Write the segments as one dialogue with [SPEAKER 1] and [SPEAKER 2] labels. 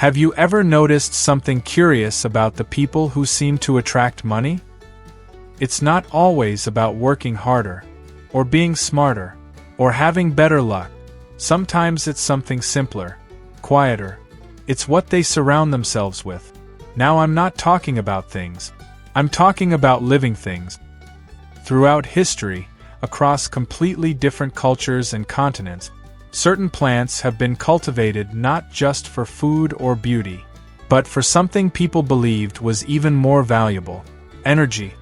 [SPEAKER 1] Have you ever noticed something curious about the people who seem to attract money? It's not always about working harder, or being smarter, or having better luck. Sometimes it's something simpler, quieter. It's what they surround themselves with. Now I'm not talking about things. I'm talking about living things. Throughout history, across completely different cultures and continents, certain plants have been cultivated not just for food or beauty, but for something people believed was even more valuable: energy.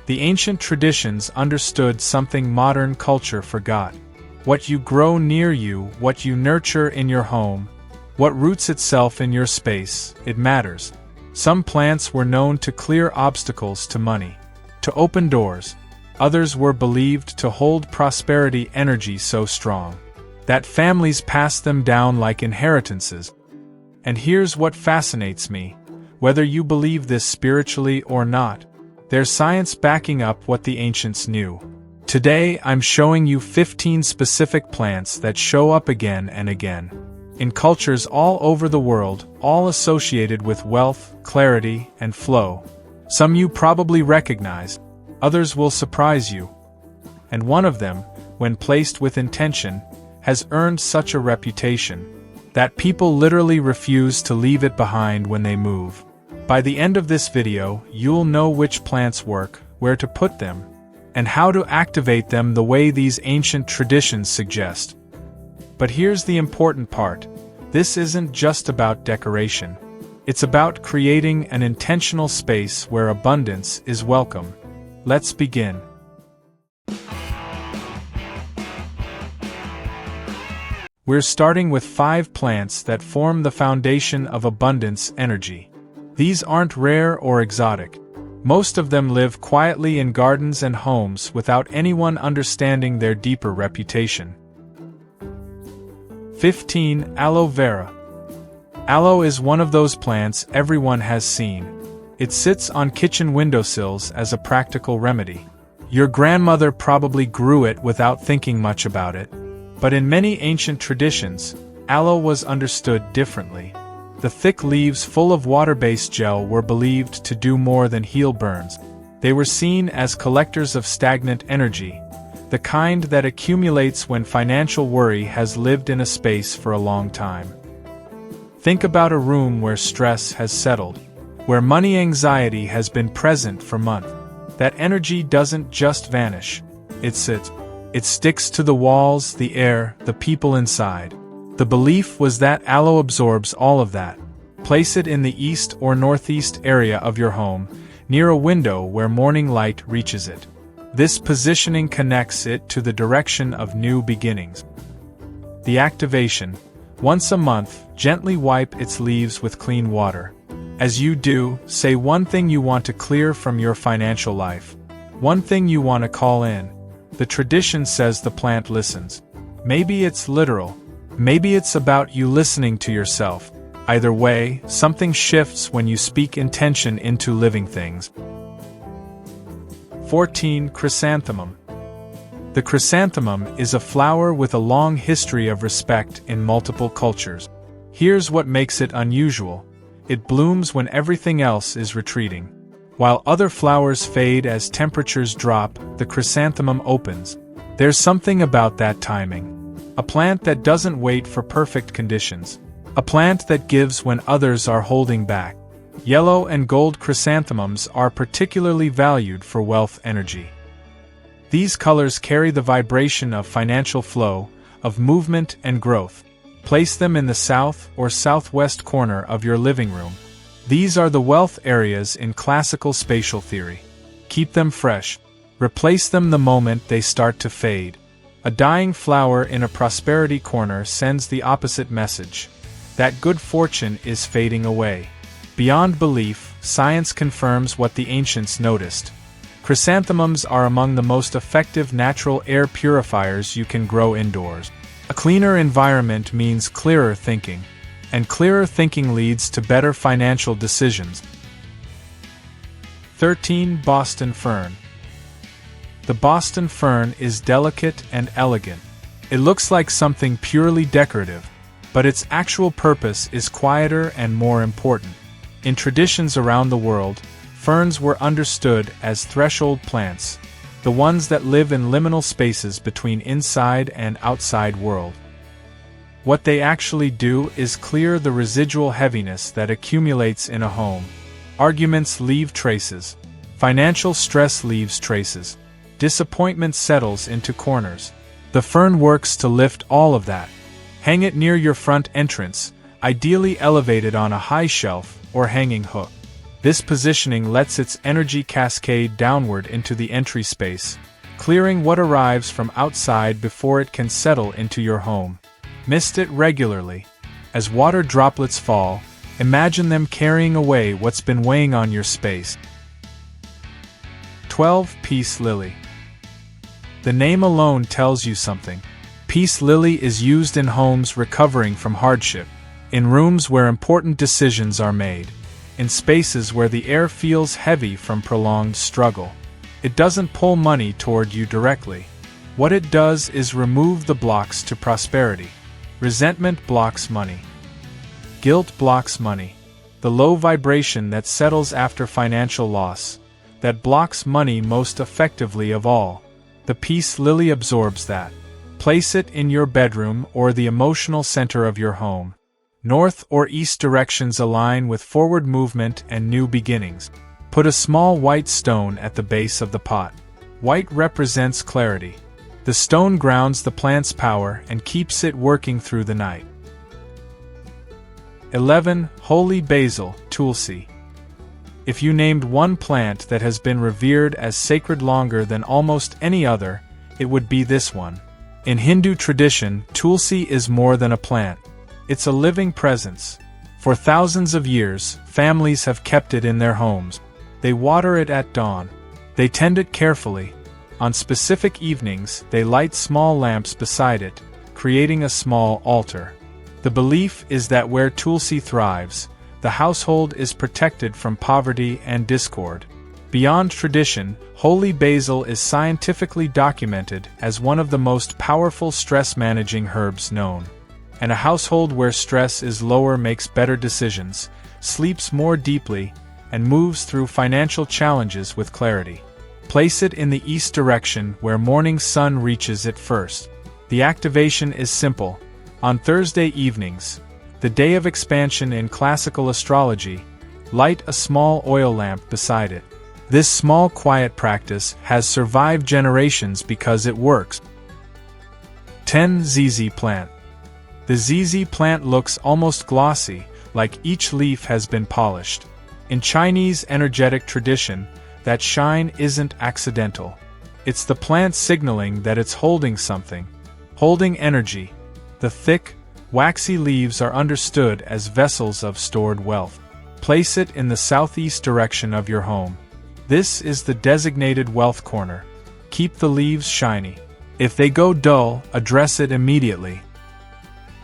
[SPEAKER 1] The ancient traditions understood something modern culture forgot. What you grow near you, what you nurture in your home, what roots itself in your space, it matters. Some plants were known to clear obstacles to money, to open doors. Others were believed to hold prosperity energy so strong that families passed them down like inheritances. And here's what fascinates me: whether you believe this spiritually or not, there's science backing up what the ancients knew. Today I'm showing you 15 specific plants that show up again and again in cultures all over the world, all associated with wealth, clarity, and flow. Some you probably recognize, others will surprise you. And one of them, when placed with intention, has earned such a reputation that people literally refuse to leave it behind when they move. By the end of this video, you'll know which plants work, where to put them, and how to activate them the way these ancient traditions suggest. But here's the important part: this isn't just about decoration. It's about creating an intentional space where abundance is welcome. Let's begin. We're starting with 5 plants that form the foundation of abundance energy. These aren't rare or exotic. Most of them live quietly in gardens and homes without anyone understanding their deeper reputation. 15. Aloe vera. Aloe is one of those plants everyone has seen. It sits on kitchen windowsills as a practical remedy. Your grandmother probably grew it without thinking much about it. But in many ancient traditions, aloe was understood differently. The thick leaves full of water-based gel were believed to do more than heal burns. They were seen as collectors of stagnant energy, the kind that accumulates when financial worry has lived in a space for a long time. Think about a room where stress has settled, where money anxiety has been present for months. That energy doesn't just vanish. It sits. It sticks to the walls, the air, the people inside. The belief was that aloe absorbs all of that. Place it in the east or northeast area of your home, near a window where morning light reaches it. This positioning connects it to the direction of new beginnings. The activation: once a month, gently wipe its leaves with clean water. As you do, say one thing you want to clear from your financial life. One thing you want to call in. The tradition says the plant listens. Maybe it's literal. Maybe it's about you listening to yourself. Either way, something shifts when you speak intention into living things. 14. Chrysanthemum. The chrysanthemum is a flower with a long history of respect in multiple cultures. Here's what makes it unusual: it blooms when everything else is retreating. While other flowers fade as temperatures drop, the chrysanthemum opens. There's something about that timing. A plant that doesn't wait for perfect conditions. A plant that gives when others are holding back. Yellow and gold chrysanthemums are particularly valued for wealth energy. These colors carry the vibration of financial flow, of movement and growth. Place them in the south or southwest corner of your living room. These are the wealth areas in classical spatial theory. Keep them fresh. Replace them the moment they start to fade. A dying flower in a prosperity corner sends the opposite message: that good fortune is fading away. Beyond belief, science confirms what the ancients noticed. Chrysanthemums are among the most effective natural air purifiers you can grow indoors. A cleaner environment means clearer thinking, and clearer thinking leads to better financial decisions. 13. Boston fern. The Boston fern is delicate and elegant. It looks like something purely decorative, but its actual purpose is quieter and more important. In traditions around the world, ferns were understood as threshold plants, the ones that live in liminal spaces between inside and outside world. What they actually do is clear the residual heaviness that accumulates in a home. Arguments leave traces. Financial stress leaves traces. Disappointment settles into corners. The fern works to lift all of that. Hang it near your front entrance, ideally elevated on a high shelf or hanging hook. This positioning lets its energy cascade downward into the entry space, clearing what arrives from outside before it can settle into your home. Mist it regularly. As water droplets fall, imagine them carrying away what's been weighing on your space. 12. Peace lily. The name alone tells you something. Peace lily is used in homes recovering from hardship, in rooms where important decisions are made, in spaces where the air feels heavy from prolonged struggle. It doesn't pull money toward you directly. What it does is remove the blocks to prosperity. Resentment blocks money. Guilt blocks money. The low vibration that settles after financial loss, that blocks money most effectively of all. The peace lily absorbs that. Place it in your bedroom or the emotional center of your home. North or east directions align with forward movement and new beginnings. Put a small white stone at the base of the pot. White represents clarity. The stone grounds the plant's power and keeps it working through the night. 11. Holy basil, tulsi. If you named one plant that has been revered as sacred longer than almost any other, it would be this one. In Hindu tradition, tulsi is more than a plant. It's a living presence. For thousands of years, families have kept it in their homes. They water it at dawn. They tend it carefully. On specific evenings, they light small lamps beside it, creating a small altar. The belief is that where tulsi thrives, the household is protected from poverty and discord. Beyond tradition, holy basil is scientifically documented as one of the most powerful stress-managing herbs known. And a household where stress is lower makes better decisions, sleeps more deeply, and moves through financial challenges with clarity. Place it in the east direction where morning sun reaches it first. The activation is simple. On Thursday evenings, the day of expansion in classical astrology, light a small oil lamp beside it. This small quiet practice has survived generations because it works. 10. ZZ plant. The ZZ plant looks almost glossy, like each leaf has been polished. In Chinese energetic tradition, that shine isn't accidental. It's the plant signaling that it's holding something. Holding energy. The thick, waxy leaves are understood as vessels of stored wealth. Place it in the southeast direction of your home. This is the designated wealth corner. Keep the leaves shiny. If they go dull, address it immediately.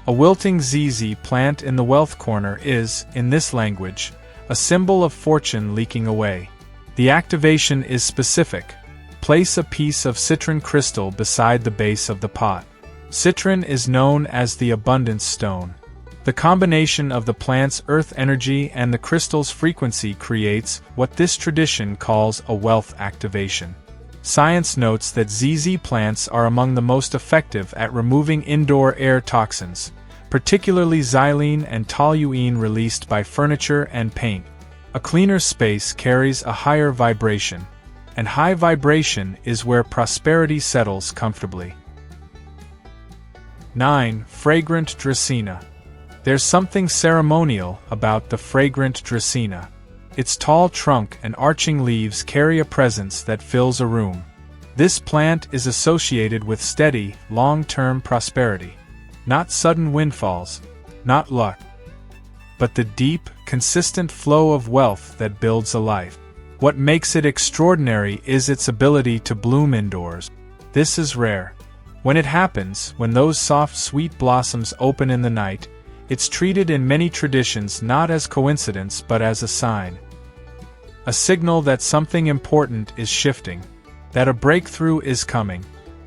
[SPEAKER 1] A wilting ZZ plant in the wealth corner is, in this language, a symbol of fortune leaking away. The activation is specific. Place a piece of citron crystal beside the base of the pot. Citron is known as the abundance stone. The combination of the plant's earth energy and the crystal's frequency creates what this tradition calls a wealth activation. Science notes that ZZ plants are among the most effective at removing indoor air toxins, particularly xylene and toluene released by furniture and paint. A cleaner space carries a higher vibration, and high vibration is where prosperity settles comfortably. 9. Fragrant Dracaena. There's something ceremonial about the fragrant Dracaena. Its tall trunk and arching leaves carry a presence that fills a room. This plant is associated with steady, long-term prosperity. Not sudden windfalls, not luck, but the deep, consistent flow of wealth that builds a life. What makes it extraordinary is its ability to bloom indoors. This is rare. When it happens, when those soft, sweet blossoms open in the night, it's treated in many traditions not as coincidence but as a sign. A signal that something important is shifting, that a breakthrough is coming.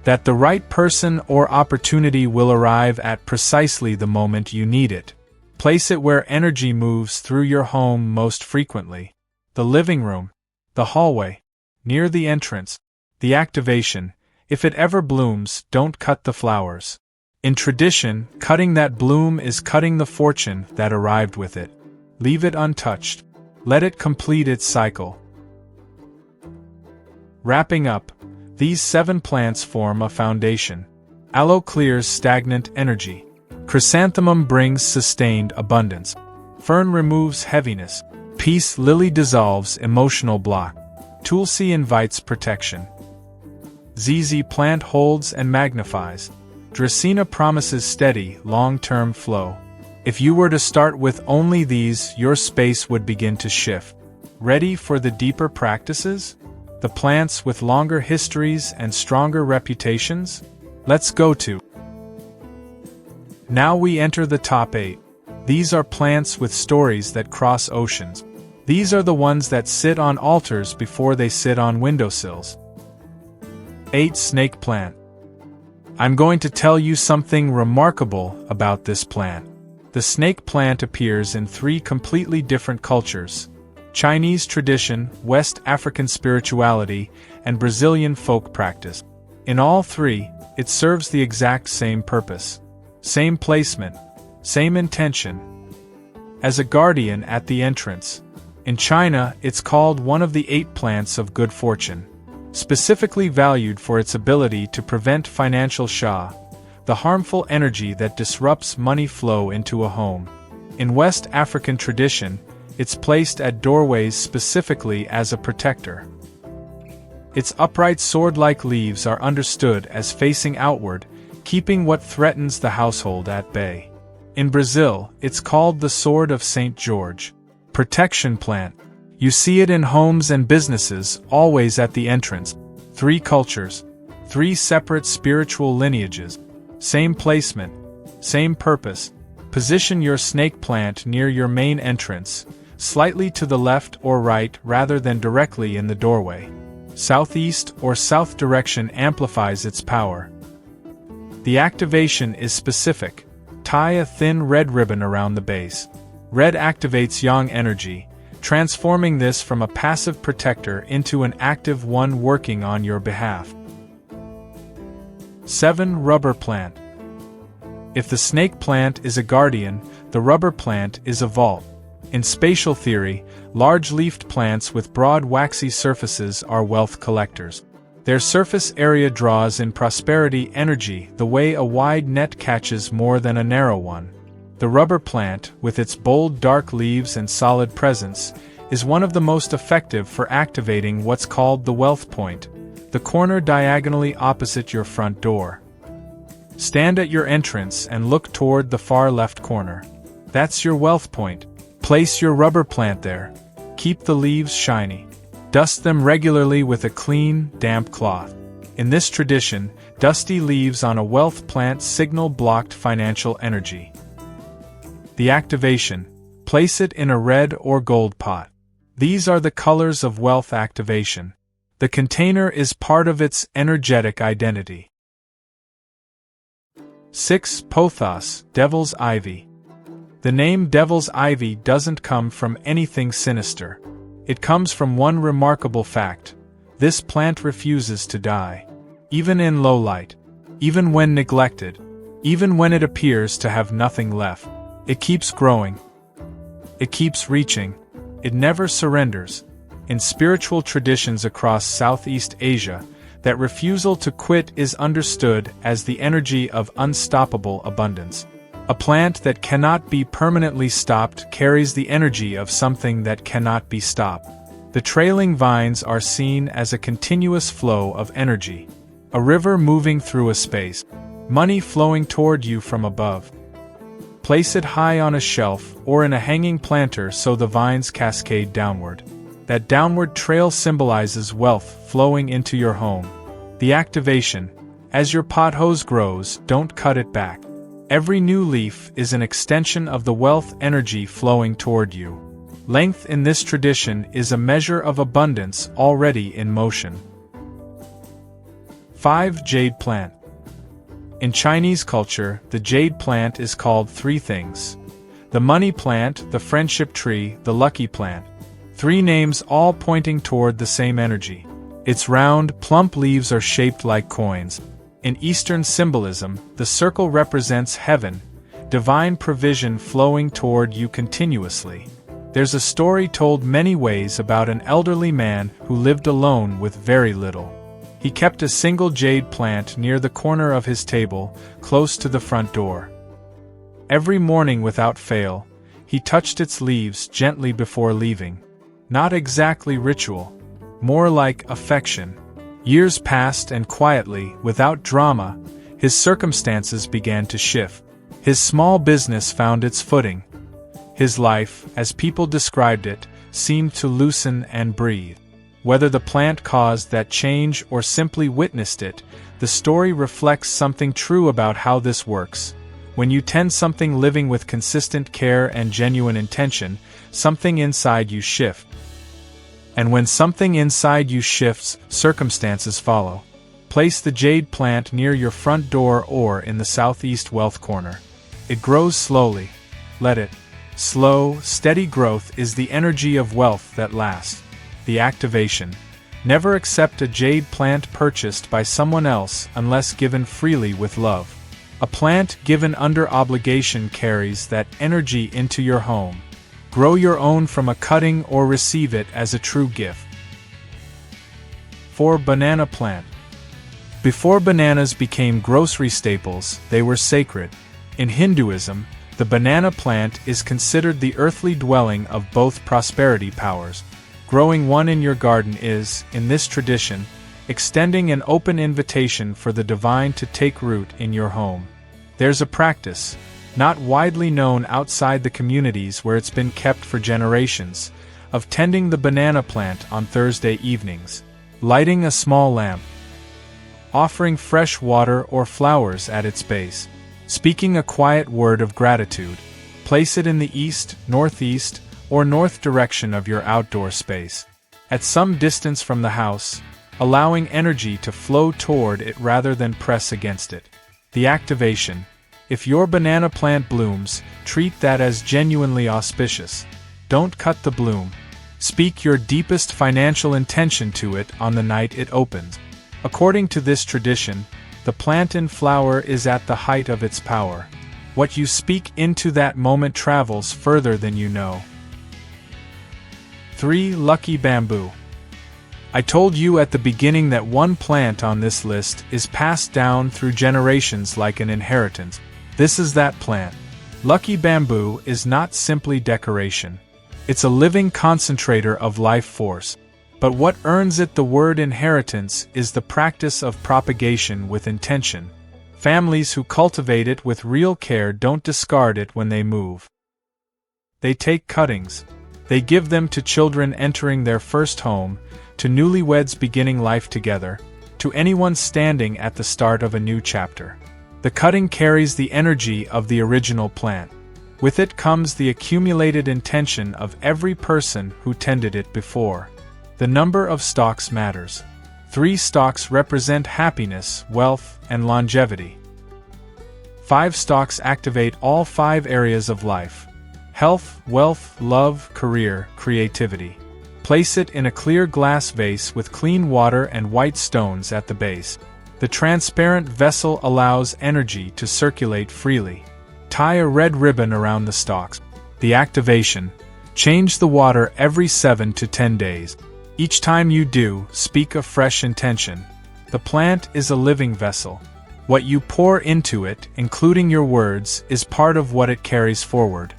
[SPEAKER 1] that the right person or opportunity will arrive at precisely the moment you need it. Place it where energy moves through your home most frequently: the living room, the hallway, near the entrance. The activation: if it ever blooms, don't cut the flowers. In tradition, cutting that bloom is cutting the fortune that arrived with it. Leave it untouched. Let it complete its cycle. Wrapping up, these 7 plants form a foundation. Aloe clears stagnant energy. Chrysanthemum brings sustained abundance. Fern removes heaviness. Peace lily dissolves emotional block. Tulsi invites protection. ZZ plant holds and magnifies. DRACAENA promises steady, long-term flow. If you were to start with only these, your space would begin to shift. Ready for the deeper practices? The plants with longer histories and stronger reputations? Let's go to. Now we enter the top 8. These are plants with stories that cross oceans. These are the ones that sit on altars before they sit on windowsills. 8. Snake plant. I'm going to tell you something remarkable about this plant. The snake plant appears in 3 completely different cultures: Chinese tradition, West African spirituality, and Brazilian folk practice. In all 3, it serves the exact same purpose. Same placement, same intention. As a guardian at the entrance. In China, it's called one of the 8 plants of good fortune. Specifically valued for its ability to prevent financial sha, the harmful energy that disrupts money flow into a home. In West African tradition, it's placed at doorways specifically as a protector. Its upright sword-like leaves are understood as facing outward, keeping what threatens the household at bay. In Brazil, it's called the Sword of St. George. Protection plant. You see it in homes and businesses, always at the entrance. 3 cultures, 3 separate spiritual lineages. Same placement, same purpose. Position your snake plant near your main entrance, slightly to the left or right rather than directly in the doorway. Southeast or south direction amplifies its power. The activation is specific. Tie a thin red ribbon around the base. Red activates yang energy, transforming this from a passive protector into an active one working on your behalf. 7. Rubber plant. If the snake plant is a guardian, the rubber plant is a vault. In spatial theory, large-leafed plants with broad waxy surfaces are wealth collectors. Their surface area draws in prosperity energy the way a wide net catches more than a narrow one. The rubber plant, with its bold dark leaves and solid presence, is one of the most effective for activating what's called the wealth point, the corner diagonally opposite your front door. Stand at your entrance and look toward the far left corner. That's your wealth point. Place your rubber plant there. Keep the leaves shiny. Dust them regularly with a clean, damp cloth. In this tradition, dusty leaves on a wealth plant signal blocked financial energy. The activation. Place it in a red or gold pot. These are the colors of wealth activation. The container is part of its energetic identity. 6. Pothos, Devil's Ivy. The name Devil's Ivy doesn't come from anything sinister. It comes from one remarkable fact. This plant refuses to die. Even in low light. Even when neglected. Even when it appears to have nothing left. It keeps growing. It keeps reaching. It never surrenders. In spiritual traditions across Southeast Asia, that refusal to quit is understood as the energy of unstoppable abundance. A plant that cannot be permanently stopped carries the energy of something that cannot be stopped. The trailing vines are seen as a continuous flow of energy. A river moving through a space. Money flowing toward you from above. Place it high on a shelf or in a hanging planter so the vines cascade downward. That downward trail symbolizes wealth flowing into your home. The activation. As your pothos grows, don't cut it back. Every new leaf is an extension of the wealth energy flowing toward you. Length in this tradition is a measure of abundance already in motion. 5. Jade plant. In Chinese culture, the jade plant is called three things: the money plant, the friendship tree, the lucky plant. Three names all pointing toward the same energy. Its round, plump leaves are shaped like coins. In Eastern symbolism, the circle represents heaven, divine provision flowing toward you continuously. There's a story told many ways about an elderly man who lived alone with very little. He kept a single jade plant near the corner of his table, close to the front door. Every morning without fail, he touched its leaves gently before leaving. Not exactly ritual, more like affection. Years passed and quietly, without drama, his circumstances began to shift. His small business found its footing. His life, as people described it, seemed to loosen and breathe. Whether the plant caused that change or simply witnessed it, the story reflects something true about how this works. When you tend something living with consistent care and genuine intention, something inside you shifts. And when something inside you shifts, circumstances follow. Place the jade plant near your front door or in the southeast wealth corner. It grows slowly. Let it. Slow, steady growth is the energy of wealth that lasts. The activation. Never accept a jade plant purchased by someone else unless given freely with love. A plant given under obligation carries that energy into your home. Grow your own from a cutting or receive it as a true gift. 4. Banana plant. Before bananas became grocery staples, they were sacred. In Hinduism, the banana plant is considered the earthly dwelling of both prosperity powers. Growing one in your garden is, in this tradition, extending an open invitation for the divine to take root in your home. There's a practice, not widely known outside the communities where it's been kept for generations, of tending the banana plant on Thursday evenings, lighting a small lamp, offering fresh water or flowers at its base, speaking a quiet word of gratitude. Place it in the east, northeast, or north direction of your outdoor space, at some distance from the house, allowing energy to flow toward it rather than press against it. The activation. If your banana plant blooms, treat that as genuinely auspicious. Don't cut the bloom. Speak your deepest financial intention to it on the night it opens. According to this tradition, the plant in flower is at the height of its power. What you speak into that moment travels further than you know. 3. Lucky bamboo. I told you at the beginning that one plant on this list is passed down through generations like an inheritance. This is that plant. Lucky bamboo is not simply decoration. It's a living concentrator of life force. But what earns it the word inheritance is the practice of propagation with intention. Families who cultivate it with real care don't discard it when they move. They take cuttings. They give them to children entering their first home, to newlyweds beginning life together, to anyone standing at the start of a new chapter. The cutting carries the energy of the original plant. With it comes the accumulated intention of every person who tended it before. The number of stalks matters. 3 stalks represent happiness, wealth, and longevity. 5 stalks activate all 5 areas of life: health, wealth, love, career, creativity. Place it in a clear glass vase with clean water and white stones at the base. The transparent vessel allows energy to circulate freely. Tie a red ribbon around the stalks. The activation. Change the water every 7 to 10 days. Each time you do, speak a fresh intention. The plant is a living vessel. What you pour into it, including your words, is part of what it carries forward.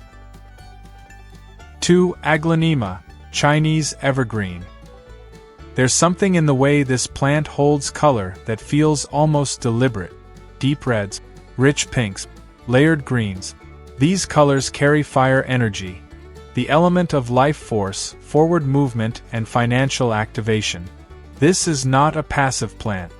[SPEAKER 1] 2. AGLAONEMA, Chinese evergreen. There's something in the way this plant holds color that feels almost deliberate. Deep reds, rich pinks, layered greens. These colors carry fire energy, the element of life force, forward movement, and financial activation. This is not a passive plant.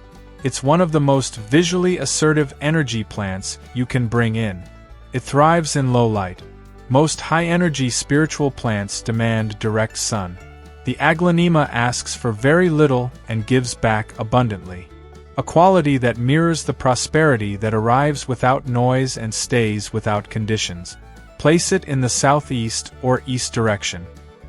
[SPEAKER 1] It's one of the most visually assertive energy plants you can bring in. It thrives in low light. Most high-energy spiritual plants demand direct sun. The aglaonema asks for very little and gives back abundantly. a quality that mirrors the prosperity that arrives without noise and stays without conditions. Place it in the southeast or east direction.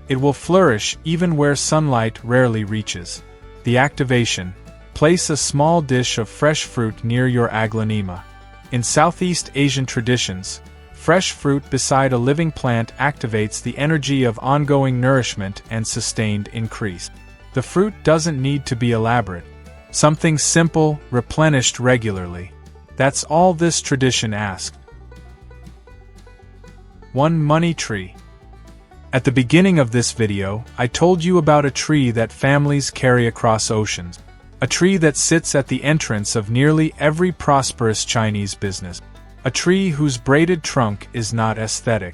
[SPEAKER 1] It will flourish even where sunlight rarely reaches. The activation: place a small dish of fresh fruit near your aglaonema. In Southeast Asian traditions, fresh fruit beside a living plant activates the energy of ongoing nourishment and sustained increase. The fruit doesn't need to be elaborate. Something simple, replenished regularly. That's all this tradition asked. 1. Money tree. At the beginning of this video, I told you about a tree that families carry across oceans. A tree that sits at the entrance of nearly every prosperous Chinese business. A tree whose braided trunk is not aesthetic.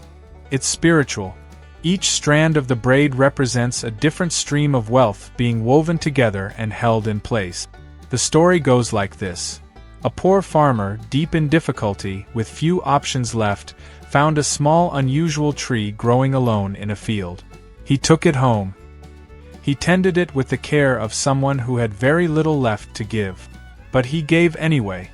[SPEAKER 1] It's spiritual. Each strand of the braid represents a different stream of wealth being woven together and held in place. The story goes like this. A poor farmer, deep in difficulty, with few options left, found a small unusual tree growing alone in a field. He took it home. He tended it with the care of someone who had very little left to give. But he gave anyway.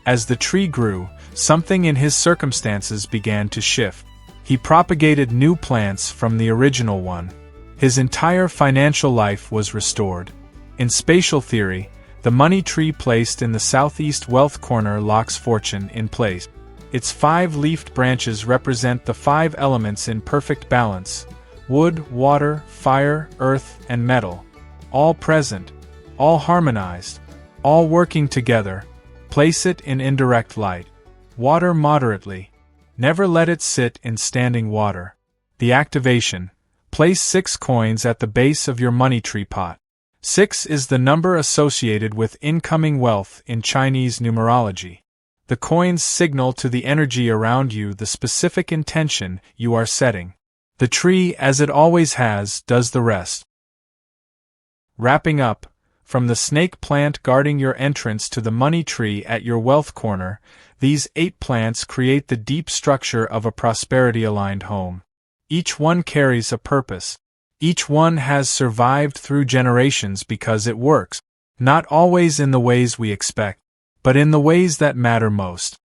[SPEAKER 1] As the tree grew, something in his circumstances began to shift. He propagated new plants from the original one. His entire financial life was restored. In spatial theory, the money tree placed in the southeast wealth corner locks fortune in place. Its 5-leafed branches represent the 5 elements in perfect balance: wood, water, fire, earth, and metal. All present, all harmonized, all working together. Place it in indirect light. Water moderately. Never let it sit in standing water. The activation: place 6 coins at the base of your money tree pot. 6 is the number associated with incoming wealth in Chinese numerology. The coins signal to the energy around you the specific intention you are setting. The tree, as it always has, does the rest. Wrapping up, from the snake plant guarding your entrance to the money tree at your wealth corner, these 8 plants create the deep structure of a prosperity-aligned home. Each one carries a purpose. Each one has survived through generations because it works, not always in the ways we expect, but in the ways that matter most.